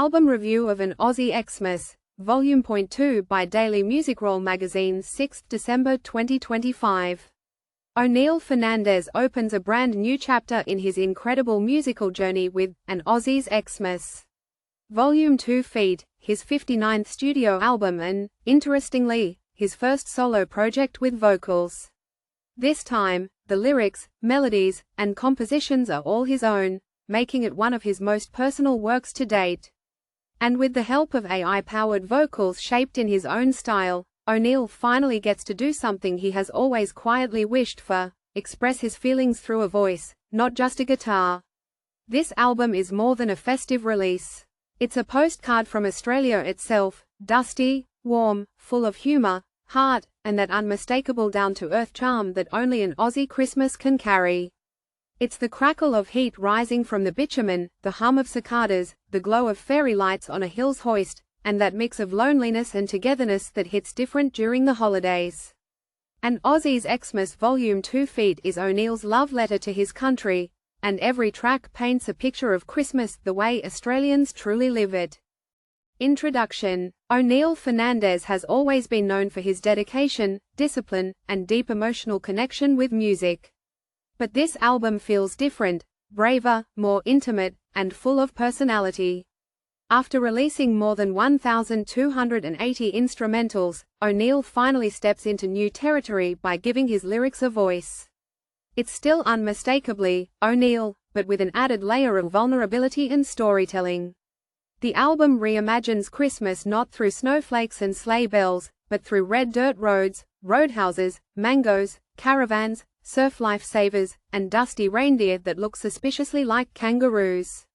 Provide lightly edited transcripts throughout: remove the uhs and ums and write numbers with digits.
Album review of an Aussie Xmas, Volume 2 by Daily Music Roll Magazine, 6 December 2025. O'Neill Fernandez opens a brand new chapter in his incredible musical journey with An Aussie's Xmas. Volume 2 feat, his 59th studio album and, interestingly, his first solo project with vocals. This time, the lyrics, melodies, and compositions are all his own, making it one of his most personal works to date. And with the help of AI-powered vocals shaped in his own style, O'Neill finally gets to do something he has always quietly wished for: express his feelings through a voice, not just a guitar. This album is more than a festive release. It's a postcard from Australia itself, dusty, warm, full of humor, heart, and that unmistakable down-to-earth charm that only an Aussie Christmas can carry. It's the crackle of heat rising from the bitumen, the hum of cicadas, the glow of fairy lights on a hill's hoist, and that mix of loneliness and togetherness that hits different during the holidays. An Aussie's Xmas Volume 2 feat is O'Neill's love letter to his country, and every track paints a picture of Christmas the way Australians truly live it. Introduction. O'Neill Fernandez has always been known for his dedication, discipline, and deep emotional connection with music. But this album feels different, braver, more intimate, and full of personality. After releasing more than 1,280 instrumentals, O'Neill finally steps into new territory by giving his lyrics a voice. It's still unmistakably O'Neill, but with an added layer of vulnerability and storytelling. The album reimagines Christmas not through snowflakes and sleigh bells, but through red dirt roads, roadhouses, mangoes, caravans, surf lifesavers, and dusty reindeer that look suspiciously like kangaroos.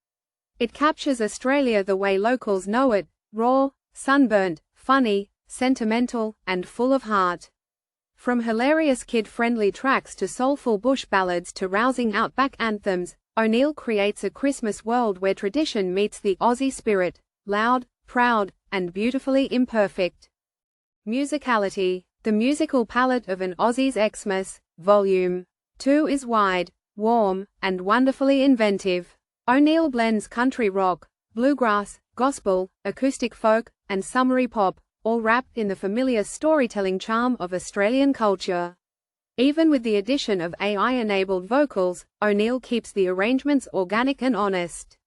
It captures Australia the way locals know it: raw, sunburnt, funny, sentimental, and full of heart. From hilarious kid-friendly tracks to soulful bush ballads to rousing outback anthems, O'Neill creates a Christmas world where tradition meets the Aussie spirit: loud, proud, and beautifully imperfect. Musicality. The musical palette of An Aussie's Xmas, Volume 2 is wide, warm, and wonderfully inventive. O'Neill blends country rock, bluegrass, gospel, acoustic folk, and summery pop, all wrapped in the familiar storytelling charm of Australian culture. Even with the addition of AI-enabled vocals, O'Neill keeps the arrangements organic and honest.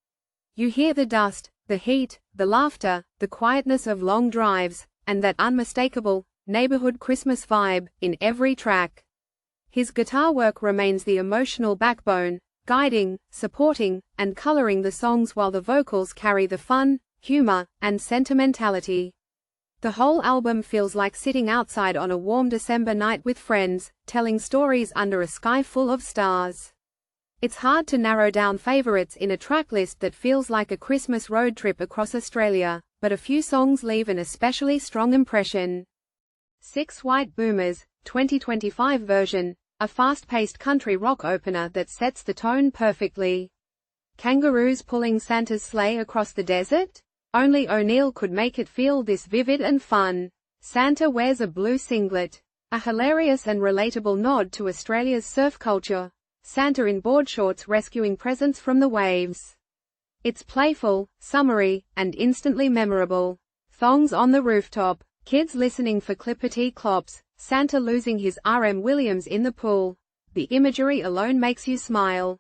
You hear the dust, the heat, the laughter, the quietness of long drives, and that unmistakable, neighborhood Christmas vibe in every track. His guitar work remains the emotional backbone, guiding, supporting, and coloring the songs while the vocals carry the fun, humor, and sentimentality. The whole album feels like sitting outside on a warm December night with friends, telling stories under a sky full of stars. It's hard to narrow down favorites in a tracklist that feels like a Christmas road trip across Australia, but a few songs leave an especially strong impression. 6 White Boomers, 2025 version, a fast-paced country rock opener that sets the tone perfectly. Kangaroos pulling Santa's sleigh across the desert? Only O'Neill could make it feel this vivid and fun. Santa wears a blue singlet. A hilarious and relatable nod to Australia's surf culture. Santa in board shorts rescuing presents from the waves. It's playful, summery, and instantly memorable. Thongs on the rooftop. Kids listening for clippity clops. Santa losing his RM Williams in the pool. The imagery alone makes you smile.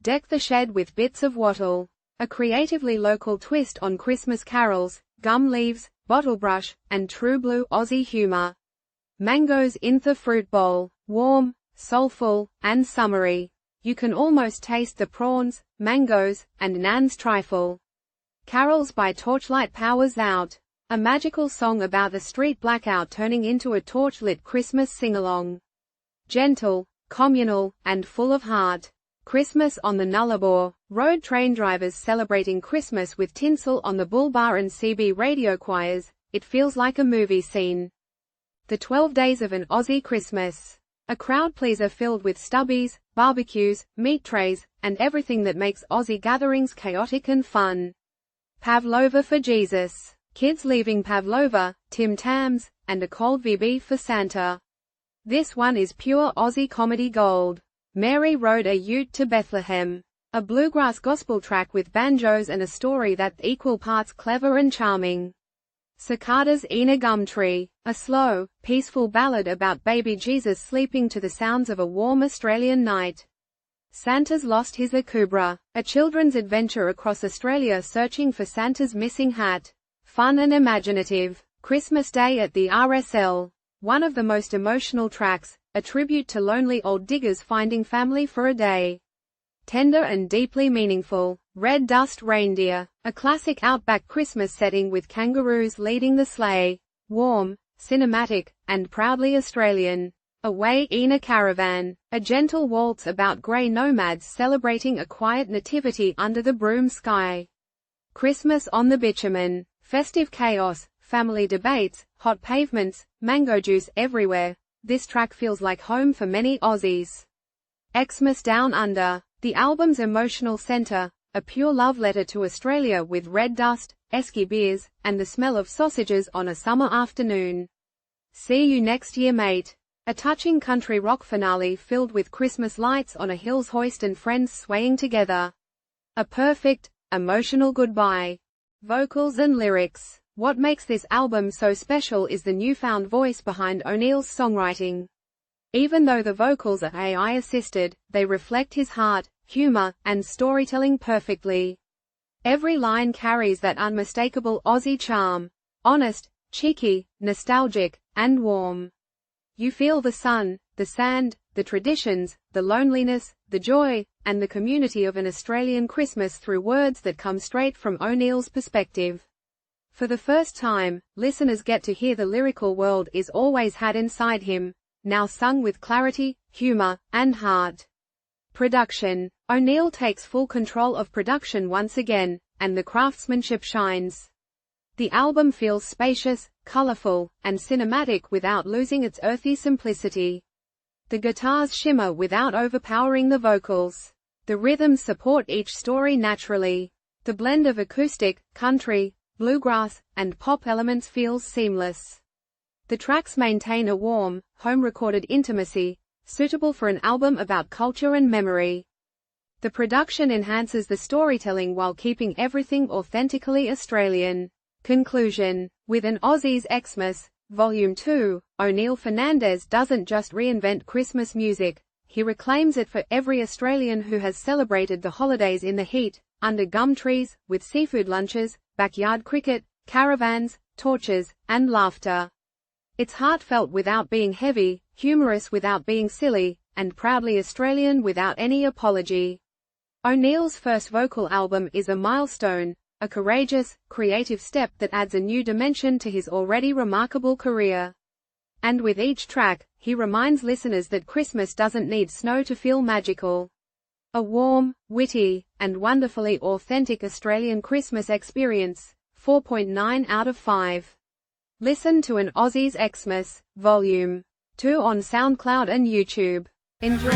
Deck the shed with bits of wattle. A creatively local twist on Christmas carols, gum leaves, bottle brush, and true blue Aussie humor. Mangoes in the fruit bowl. Warm, soulful, and summery. You can almost taste the prawns, mangoes, and Nan's trifle. Carols by Torchlight powers out. A magical song about the street blackout turning into a torch-lit Christmas sing-along. Gentle, communal, and full of heart. Christmas on the Nullarbor. Road train drivers celebrating Christmas with tinsel on the Bull Bar and CB radio choirs. It feels like a movie scene. The 12 Days of an Aussie Christmas. A crowd pleaser filled with stubbies, barbecues, meat trays, and everything that makes Aussie gatherings chaotic and fun. Pavlova for Jesus. Kids leaving Pavlova, Tim Tams, and a cold VB for Santa. This one is pure Aussie comedy gold. Mary rode a ute to Bethlehem. a bluegrass gospel track with banjos and a story that's equal parts clever and charming. Cicadas in a Gum Tree, a slow, peaceful ballad about baby Jesus sleeping to the sounds of a warm Australian night. Santa's Lost His Akubra, a children's adventure across Australia searching for Santa's missing hat. Fun and imaginative. Christmas Day at the RSL, one of the most emotional tracks, a tribute to lonely old diggers finding family for a day. Tender and deeply meaningful. Red Dust Reindeer, a classic outback Christmas setting with kangaroos leading the sleigh. Warm, cinematic, and proudly Australian. Away in a Caravan, a gentle waltz about grey nomads celebrating a quiet nativity under the broom sky. Christmas on the Bitumen, festive chaos, family debates, hot pavements, mango juice everywhere. This track feels like home for many Aussies. Xmas Down Under, the album's emotional centre, a pure love letter to Australia with red dust, esky beers, and the smell of sausages on a summer afternoon. See You Next Year Mate, a touching country rock finale filled with Christmas lights on a hill's hoist and friends swaying together. A perfect, emotional goodbye. Vocals and lyrics. What makes this album so special is the newfound voice behind O'Neill's songwriting. Even though the vocals are AI-assisted, they reflect his heart, humor, and storytelling perfectly. Every line carries that unmistakable Aussie charm. Honest, cheeky, nostalgic, and warm. You feel the sun, the sand, the traditions, the loneliness, the joy, and the community of an Australian Christmas through words that come straight from O'Neill's perspective. For the first time, listeners get to hear the lyrical world is always had inside him, now sung with clarity, humor, and heart. Production. O'Neill takes full control of production once again, and the craftsmanship shines. The album feels spacious, colorful, and cinematic without losing its earthy simplicity. The guitars shimmer without overpowering the vocals. The rhythms support each story naturally. The blend of acoustic, country, bluegrass, and pop elements feels seamless. The tracks maintain a warm, home-recorded intimacy, suitable for an album about culture and memory. The production enhances the storytelling while keeping everything authentically Australian. Conclusion. With an Aussies Xmas, Volume 2, O'Neill Fernandez doesn't just reinvent Christmas music, he reclaims it for every Australian who has celebrated the holidays in the heat, under gum trees, with seafood lunches, backyard cricket, caravans, torches, and laughter. It's heartfelt without being heavy, humorous without being silly, and proudly Australian without any apology. O'Neill's first vocal album is a milestone, a courageous, creative step that adds a new dimension to his already remarkable career. And with each track, he reminds listeners that Christmas doesn't need snow to feel magical. A warm, witty, and wonderfully authentic Australian Christmas experience. 4.9 out of 5. Listen to an Aussies Xmas, Volume 2 on SoundCloud and YouTube. Enjoy.